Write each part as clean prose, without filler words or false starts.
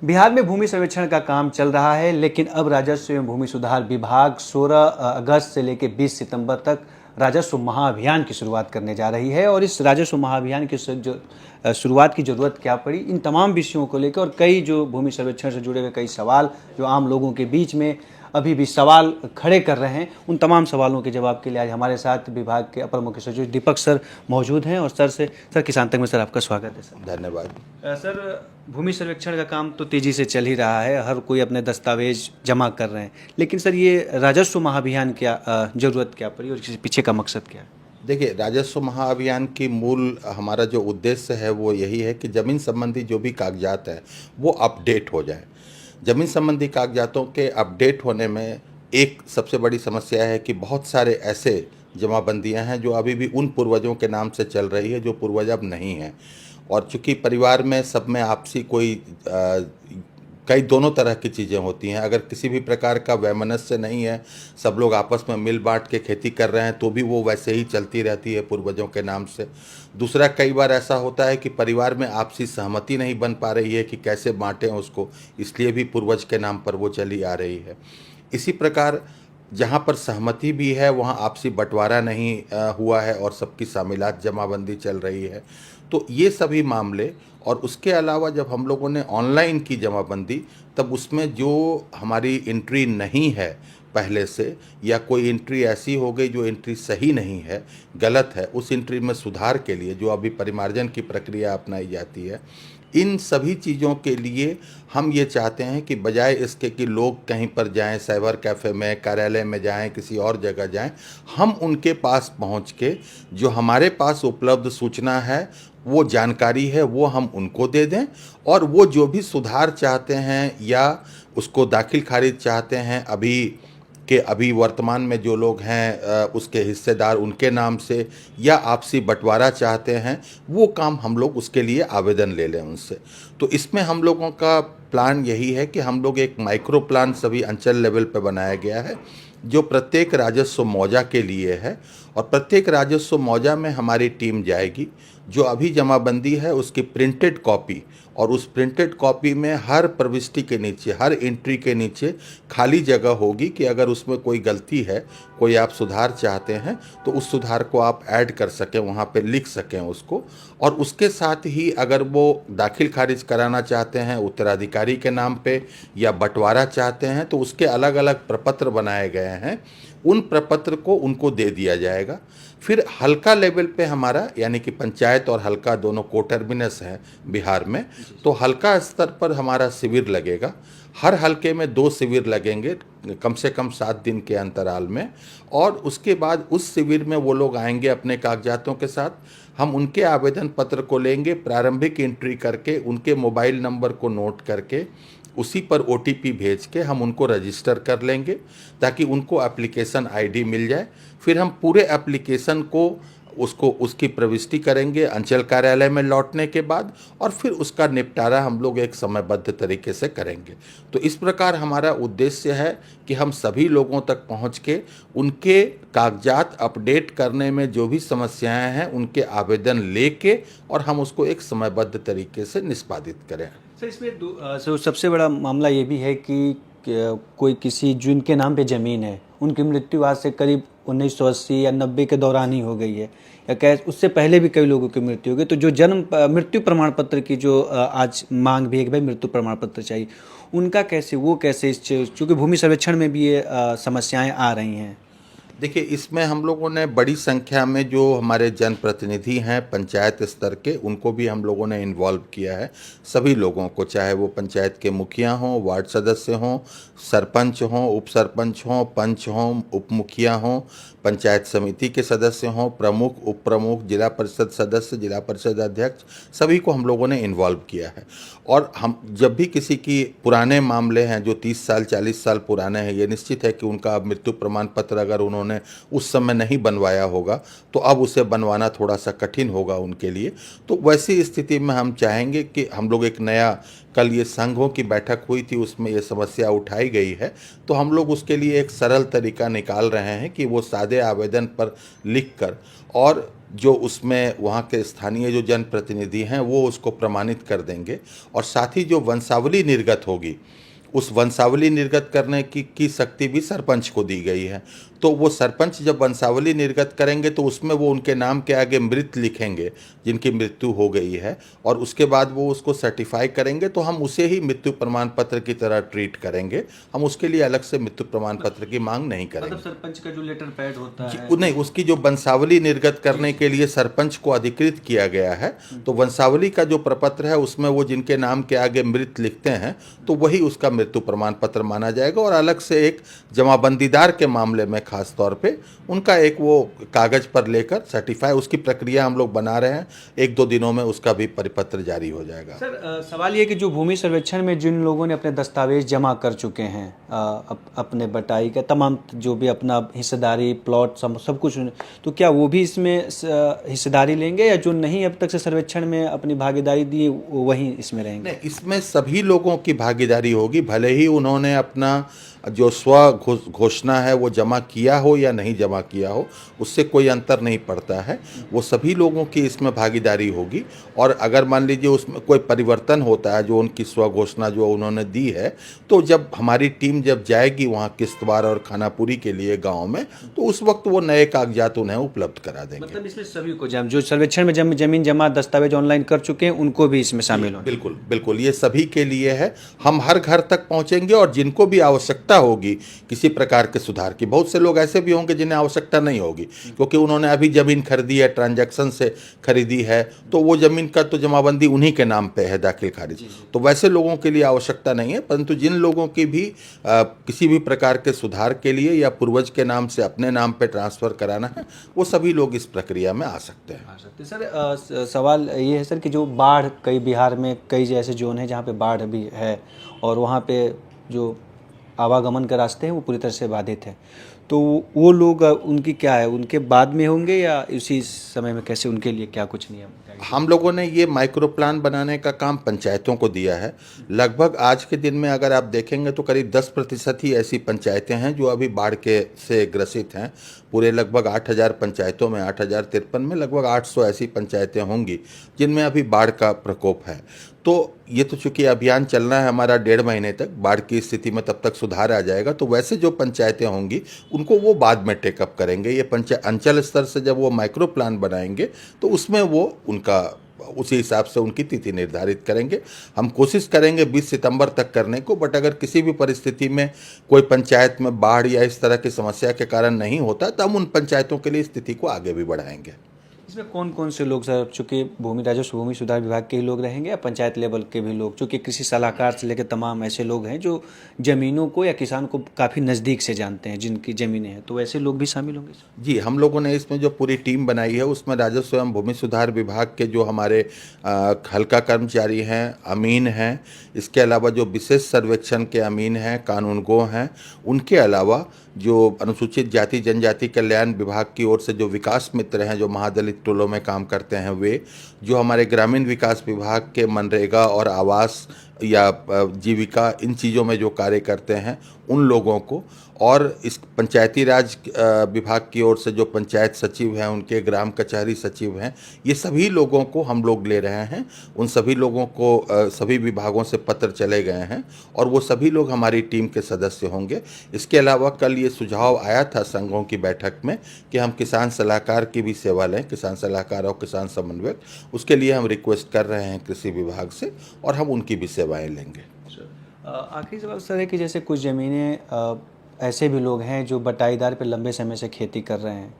बिहार में भूमि सर्वेक्षण का काम चल रहा है, लेकिन अब राजस्व एवं भूमि सुधार विभाग 16 अगस्त से लेकर 20 सितंबर तक राजस्व महाअभियान की शुरुआत करने जा रही है। और इस राजस्व महाअभियान की शुरुआत की ज़रूरत क्या पड़ी, इन तमाम विषयों को लेकर और कई जो भूमि सर्वेक्षण से जुड़े हुए कई सवाल जो आम लोगों के बीच में अभी भी सवाल खड़े कर रहे हैं, उन तमाम सवालों के जवाब के लिए आज हमारे साथ विभाग के अपर मुख्य सचिव दीपक सर मौजूद हैं। और सर किसान तक में सर आपका स्वागत है। सर धन्यवाद। सर, भूमि सर्वेक्षण का काम तो तेज़ी से चल ही रहा है, हर कोई अपने दस्तावेज जमा कर रहे हैं, लेकिन सर ये राजस्व महाअभियान क्या ज़रूरत क्या पड़ी और इसके पीछे का मकसद क्या है? देखिए, राजस्व महाअभियान की मूल हमारा जो उद्देश्य है वो यही है कि ज़मीन संबंधी जो भी कागजात हैं वो अपडेट हो जाए। ज़मीन संबंधी कागजातों के अपडेट होने में एक सबसे बड़ी समस्या है कि बहुत सारे ऐसे जमाबंदियां हैं जो अभी भी उन पूर्वजों के नाम से चल रही है जो पूर्वज अब नहीं हैं। और चूँकि परिवार में सब में आपसी कई दोनों तरह की चीज़ें होती हैं। अगर किसी भी प्रकार का वैमनस्य नहीं है, सब लोग आपस में मिल बांट के खेती कर रहे हैं, तो भी वो वैसे ही चलती रहती है पूर्वजों के नाम से। दूसरा, कई बार ऐसा होता है कि परिवार में आपसी सहमति नहीं बन पा रही है कि कैसे बांटें उसको, इसलिए भी पूर्वज के नाम पर वो चली आ रही है। इसी प्रकार जहाँ पर सहमति भी है वहाँ आपसी बंटवारा नहीं हुआ है और सबकी शामिलात जमाबंदी चल रही है। तो ये सभी मामले, और उसके अलावा जब हम लोगों ने ऑनलाइन की जमाबंदी, तब उसमें जो हमारी एंट्री नहीं है पहले से, या कोई एंट्री ऐसी हो गई जो एंट्री सही नहीं है, गलत है, उस एंट्री में सुधार के लिए जो अभी परिमार्जन की प्रक्रिया अपनाई जाती है, इन सभी चीज़ों के लिए हम ये चाहते हैं कि बजाय इसके कि लोग कहीं पर जाएं, साइबर कैफ़े में, कार्यालय में जाएं, किसी और जगह जाएं, हम उनके पास पहुंच के जो हमारे पास उपलब्ध सूचना है, वो जानकारी है, वो हम उनको दे दें। और वो जो भी सुधार चाहते हैं या उसको दाखिल खारिज चाहते हैं, अभी वर्तमान में जो लोग हैं उसके हिस्सेदार उनके नाम से, या आपसी बंटवारा चाहते हैं, वो काम हम लोग उसके लिए आवेदन ले लें उनसे। तो इसमें हम लोगों का प्लान यही है कि हम लोग एक माइक्रो प्लान सभी अंचल लेवल पे बनाया गया है जो प्रत्येक राजस्व मौजा के लिए है। और प्रत्येक राजस्व मौजा में हमारी टीम जाएगी, जो अभी जमाबंदी है उसकी प्रिंटेड कॉपी, और उस प्रिंटेड कॉपी में हर प्रविष्टि के नीचे, हर एंट्री के नीचे खाली जगह होगी कि अगर उसमें कोई गलती है, कोई आप सुधार चाहते हैं, तो उस सुधार को आप ऐड कर सकें, वहाँ पे लिख सकें उसको। और उसके साथ ही अगर वो दाखिल खारिज कराना चाहते हैं उत्तराधिकारी के नाम पे, या बंटवारा चाहते हैं, तो उसके अलग अलग प्रपत्र बनाए गए हैं, उन प्रपत्र को उनको दे दिया जाएगा। फिर हल्का लेवल पे हमारा, यानी कि पंचायत और हल्का दोनों कोटर्मिनस हैं बिहार में, तो हल्का स्तर पर हमारा शिविर लगेगा। हर हल्के में 2 शिविर लगेंगे कम से कम 7 दिन के अंतराल में। और उसके बाद उस शिविर में वो लोग आएंगे अपने कागजातों के साथ, हम उनके आवेदन पत्र को लेंगे, प्रारंभिक एंट्री करके उनके मोबाइल नंबर को नोट करके उसी पर OTP भेज के हम उनको रजिस्टर कर लेंगे, ताकि उनको एप्लीकेशन ID मिल जाए। फिर हम पूरे एप्लीकेशन को उसकी प्रविष्टि करेंगे अंचल कार्यालय में लौटने के बाद, और फिर उसका निपटारा हम लोग एक समयबद्ध तरीके से करेंगे। तो इस प्रकार हमारा उद्देश्य है कि हम सभी लोगों तक पहुंच के उनके कागजात अपडेट करने में जो भी समस्याएं हैं उनके आवेदन लेके, और हम उसको एक समयबद्ध तरीके से निष्पादित करें। सर, इसमें सबसे बड़ा मामला ये भी है कि कोई किसी जिनके नाम पे ज़मीन है, उनकी मृत्यु आज से करीब 1980 या 90 के दौरान ही हो गई है, या उससे पहले भी कई लोगों की मृत्यु हो गई। तो जो मृत्यु प्रमाण पत्र की जो आज मांग भी है कि भाई मृत्यु प्रमाण पत्र चाहिए, उनका कैसे चूँकि भूमि सर्वेक्षण में भी ये समस्याएं आ रही हैं। देखिए, इसमें हम लोगों ने बड़ी संख्या में जो हमारे जनप्रतिनिधि हैं पंचायत स्तर के, उनको भी हम लोगों ने इन्वॉल्व किया है। सभी लोगों को, चाहे वो पंचायत के मुखिया हों, वार्ड सदस्य हों, सरपंच हों, उप सरपंच हों, पंच हों, उप मुखिया हों, पंचायत समिति के सदस्य हों, प्रमुख, उप प्रमुख, जिला परिषद सदस्य, जिला परिषद अध्यक्ष, सभी को हम लोगों ने इन्वॉल्व किया है। और हम जब भी किसी की पुराने मामले हैं जो 30 साल 40 साल पुराने हैं, ये निश्चित है कि उनका मृत्यु प्रमाण पत्र अगर उन्होंने उस समय नहीं बनवाया होगा तो अब उसे बनवाना थोड़ा सा कठिन होगा उनके लिए। तो वैसी स्थिति में हम चाहेंगे कि हम लोग एक नया, कल ये संघों की बैठक हुई थी, उसमें ये समस्या उठाई गई है, तो हम लोग उसके लिए एक सरल तरीका निकाल रहे हैं कि वो सादे आवेदन पर लिखकर और जो उसमें वहाँ के स्थानीय जो जनप्रतिनिधि हैं वो उसको प्रमाणित कर देंगे, और साथ ही जो वंशावली निर्गत होगी उस वंशावली निर्गत करने की शक्ति भी सरपंच को दी गई है। तो वो सरपंच जब वंशावली निर्गत करेंगे तो उसमें वो उनके नाम के आगे मृत लिखेंगे जिनकी मृत्यु हो गई है, और उसके बाद वो उसको सर्टिफाई करेंगे, तो हम उसे ही मृत्यु प्रमाण पत्र की तरह ट्रीट करेंगे। हम उसके लिए अलग से मृत्यु प्रमाण पत्र की मांग नहीं करेंगे। मतलब सरपंच का जो लेटर पैड होता है नहीं, उसकी जो वंशावली निर्गत करने के लिए सरपंच को अधिकृत किया गया है, तो वंशावली का जो प्रपत्र है उसमें वो जिनके नाम के आगे मृत लिखते हैं तो वही उसका मृत्यु प्रमाण पत्र माना जाएगा। और अलग से एक जमाबंदीदार के मामले में खास तौर पे उनका एक वो कागज पर लेकर सर्टिफाई, उसकी प्रक्रिया हम लोग बना रहे हैं, 1-2 दिनों में उसका भी परिपत्र जारी हो जाएगा। सर, सवाल ये कि जो भूमि सर्वेक्षण में जिन लोगों ने अपने दस्तावेज जमा कर चुके हैं अपने बटाई का तमाम जो भी अपना हिस्सेदारी प्लॉट सब कुछ, तो क्या वो भी इसमें हिस्सेदारी लेंगे, या जो नहीं अब तक से सर्वेक्षण में अपनी भागीदारी दी वही इसमें रहेंगे? नहीं, इसमें सभी लोगों की भागीदारी होगी, भले ही उन्होंने अपना जो स्व घोषणा है वो जमा किया हो या नहीं जमा किया हो, उससे कोई अंतर नहीं पड़ता है। वो सभी लोगों की इसमें भागीदारी होगी, और अगर मान लीजिए उसमें कोई परिवर्तन होता है जो उनकी स्व घोषणा जो उन्होंने दी है, तो जब हमारी टीम जब जाएगी वहाँ किश्तवाड़ और खानापुरी के लिए गाँव में, तो उस वक्त वो नए कागजात उन्हें उपलब्ध करा देंगे। मतलब इसमें सभी को जो सर्वेक्षण में जमीन जमा दस्तावेज ऑनलाइन कर चुके हैं उनको भी इसमें शामिल हो? बिल्कुल बिल्कुल, ये सभी के लिए है। हम हर घर तक पहुंचेंगे, और जिनको भी आवश्यकता होगी किसी प्रकार के सुधार की, बहुत से लोग ऐसे भी होंगे जिन्हें आवश्यकता नहीं होगी क्योंकि उन्होंने अभी जमीन खरीदी है, ट्रांजैक्शन से खरीदी है, तो वो जमीन का तो जमाबंदी उन्हीं के नाम पे है, दाखिल खारिज, तो वैसे लोगों के लिए आवश्यकता नहीं है। परंतु जिन लोगों की भी किसी भी प्रकार के सुधार के लिए या पूर्वज के नाम से अपने नाम पे ट्रांसफ़र कराना है, वो सभी लोग इस प्रक्रिया में आ सकते हैं। सर, सवाल ये है सर कि जो बाढ़, कई बिहार में कई ऐसे जोन हैं जहाँ पे बाढ़ भी है और वहाँ पे जो आवागमन के रास्ते हैं वो पूरी तरह से बाधित है, तो वो लोग उनकी क्या है, उनके बाद में होंगे या इसी समय में, कैसे उनके लिए क्या कुछ नियम? हम लोगों ने ये माइक्रो प्लान बनाने का काम पंचायतों को दिया है। लगभग आज के दिन में अगर आप देखेंगे तो करीब 10% ही ऐसी पंचायतें हैं जो अभी बाढ़ के से ग्रसित हैं। पूरे लगभग 8,000 पंचायतों में 8,053 में लगभग 800 ऐसी पंचायतें होंगी जिनमें अभी बाढ़ का प्रकोप है। तो ये तो चूंकि अभियान चलना है हमारा 1.5 महीने तक, बाढ़ की स्थिति में तब तक सुधार आ जाएगा, तो वैसे जो पंचायतें होंगी उनको वो बाद में टेकअप करेंगे। ये अंचल स्तर से जब वो माइक्रो प्लान बनाएंगे तो उसमें वो उनका उसी हिसाब से उनकी तिथि निर्धारित करेंगे। हम कोशिश करेंगे 20 सितंबर तक करने को, बट अगर किसी भी परिस्थिति में कोई पंचायत में बाढ़ या इस तरह की समस्या के कारण नहीं होता तो हम उन पंचायतों के लिए स्थिति को आगे भी बढ़ाएंगे। इसमें कौन कौन से लोग सर, चूँकि भूमि राजस्व भूमि सुधार विभाग के ही लोग रहेंगे या पंचायत लेवल के भी लोग, चूँकि कृषि सलाहकार से लेकर तमाम ऐसे लोग हैं जो ज़मीनों को या किसान को काफ़ी नज़दीक से जानते हैं, जिनकी ज़मीनें हैं, तो ऐसे लोग भी शामिल होंगे? जी, हम लोगों ने इसमें जो पूरी टीम बनाई है उसमें राजस्व एवं भूमि सुधार विभाग के जो हमारे हल्का कर्मचारी हैं, अमीन हैं, इसके अलावा जो विशेष सर्वेक्षण के अमीन हैं, कानूनगो हैं, उनके अलावा जो अनुसूचित जाति जनजाति कल्याण विभाग की ओर से जो विकास मित्र हैं जो महादलित टोलों में काम करते हैं, वे जो हमारे ग्रामीण विकास विभाग के मनरेगा और आवास या जीविका इन चीज़ों में जो कार्य करते हैं उन लोगों को, और इस पंचायती राज विभाग की ओर से जो पंचायत सचिव हैं, उनके ग्राम कचहरी सचिव हैं, ये सभी लोगों को हम लोग ले रहे हैं। उन सभी लोगों को सभी विभागों से पत्र चले गए हैं और वो सभी लोग हमारी टीम के सदस्य होंगे। इसके अलावा कल ये सुझाव आया था संघों की बैठक में कि हम किसान सलाहकार की भी सेवा लें, किसान सलाहकार और किसान समन्वयक, उसके लिए हम रिक्वेस्ट कर रहे हैं कृषि विभाग से और हम उनकी भी सेवाएँ लेंगे। आखिरी सवाल सर है कि जैसे कुछ ज़मीनें ऐसे भी लोग हैं जो बटाईदार पे लंबे समय से खेती कर रहे हैं,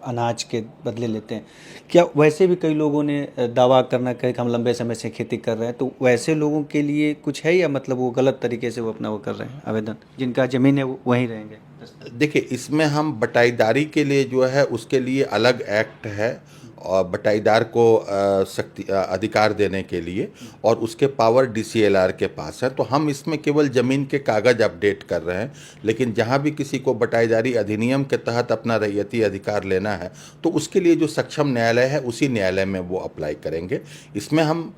अनाज के बदले लेते हैं, क्या वैसे भी कई लोगों ने दावा करना कि हम लंबे समय से खेती कर रहे हैं, तो वैसे लोगों के लिए कुछ है या मतलब वो गलत तरीके से वो अपना वो कर रहे हैं आवेदन, जिनका ज़मीन है वो वहीं रहेंगे? देखिए, इसमें हम बटाईदारी के लिए जो है उसके लिए अलग एक्ट है और बटाईदार को शक्ति अधिकार देने के लिए, और उसके पावर DCLR के पास है। तो हम इसमें केवल ज़मीन के कागज़ अपडेट कर रहे हैं, लेकिन जहाँ भी किसी को बटाईदारी अधिनियम के तहत अपना रैयती अधिकार लेना है तो उसके लिए जो सक्षम न्यायालय है उसी न्यायालय में वो अप्लाई करेंगे। इसमें हम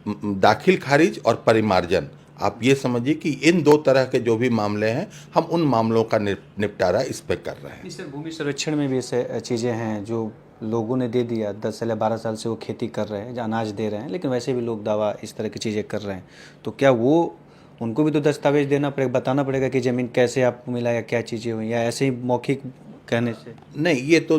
दाखिल खारिज और परिमार्जन, आप ये समझिए कि इन 2 तरह के जो भी मामले हैं हम उन मामलों का निपटारा इस पर कर रहे हैं। सर, भूमि सर्वेक्षण में भी ऐसे चीज़ें हैं जो लोगों ने दे दिया, 10 साल या 12 साल से वो खेती कर रहे हैं, अनाज दे रहे हैं, लेकिन वैसे भी लोग दावा इस तरह की चीज़ें कर रहे हैं, तो क्या वो उनको भी तो दस्तावेज देना पड़ेगा, बताना पड़ेगा कि ज़मीन कैसे आपको मिला या क्या चीज़ें हुई, या ऐसे ही मौखिक कहने से? नहीं, ये तो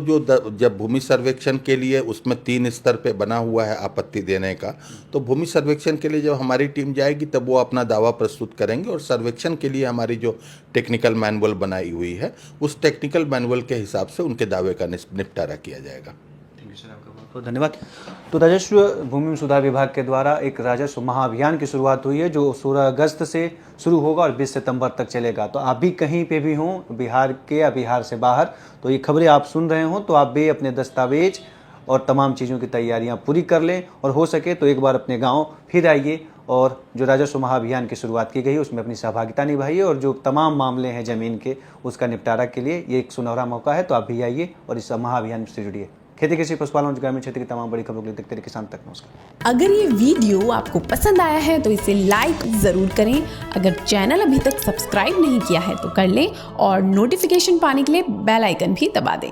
जब भूमि सर्वेक्षण के लिए उसमें 3 स्तर पे बना हुआ है आपत्ति देने का, तो भूमि सर्वेक्षण के लिए जब हमारी टीम जाएगी तब वो अपना दावा प्रस्तुत करेंगे, और सर्वेक्षण के लिए हमारी जो टेक्निकल मैनुअल बनाई हुई है उस टेक्निकल मैनुअल के हिसाब से उनके दावे का निपटारा किया जाएगा। थैंक यू सर, आपका बहुत बहुत धन्यवाद। तो राजस्व भूमि सुधार विभाग के द्वारा एक राजस्व महाअभियान की शुरुआत हुई है जो 16 अगस्त से शुरू होगा और 20 सितंबर तक चलेगा। तो आप भी कहीं पे भी हों, बिहार के या बिहार से बाहर, तो ये खबरें आप सुन रहे हों, तो आप भी अपने दस्तावेज और तमाम चीज़ों की तैयारियां पूरी कर लें, और हो सके तो एक बार अपने गांव फिर आइए और जो राजस्व महाअभियान की शुरुआत की गई है उसमें अपनी सहभागिता निभाइए, और जो तमाम मामले हैं ज़मीन के उसका निपटारा के लिए ये एक सुनहरा मौका है। तो आप भी आइए और इस महाअभियान से जुड़िए। खेती कृषि पशुपालन और ग्रामीण क्षेत्र की तमाम बड़ी खबरों के लिए देखते रहिए किसान तक। नमस्कार। अगर ये वीडियो आपको पसंद आया है तो इसे लाइक ज़रूर करें। अगर चैनल अभी तक सब्सक्राइब नहीं किया है तो कर लें, और नोटिफिकेशन पाने के लिए बेल आइकन भी दबा दें।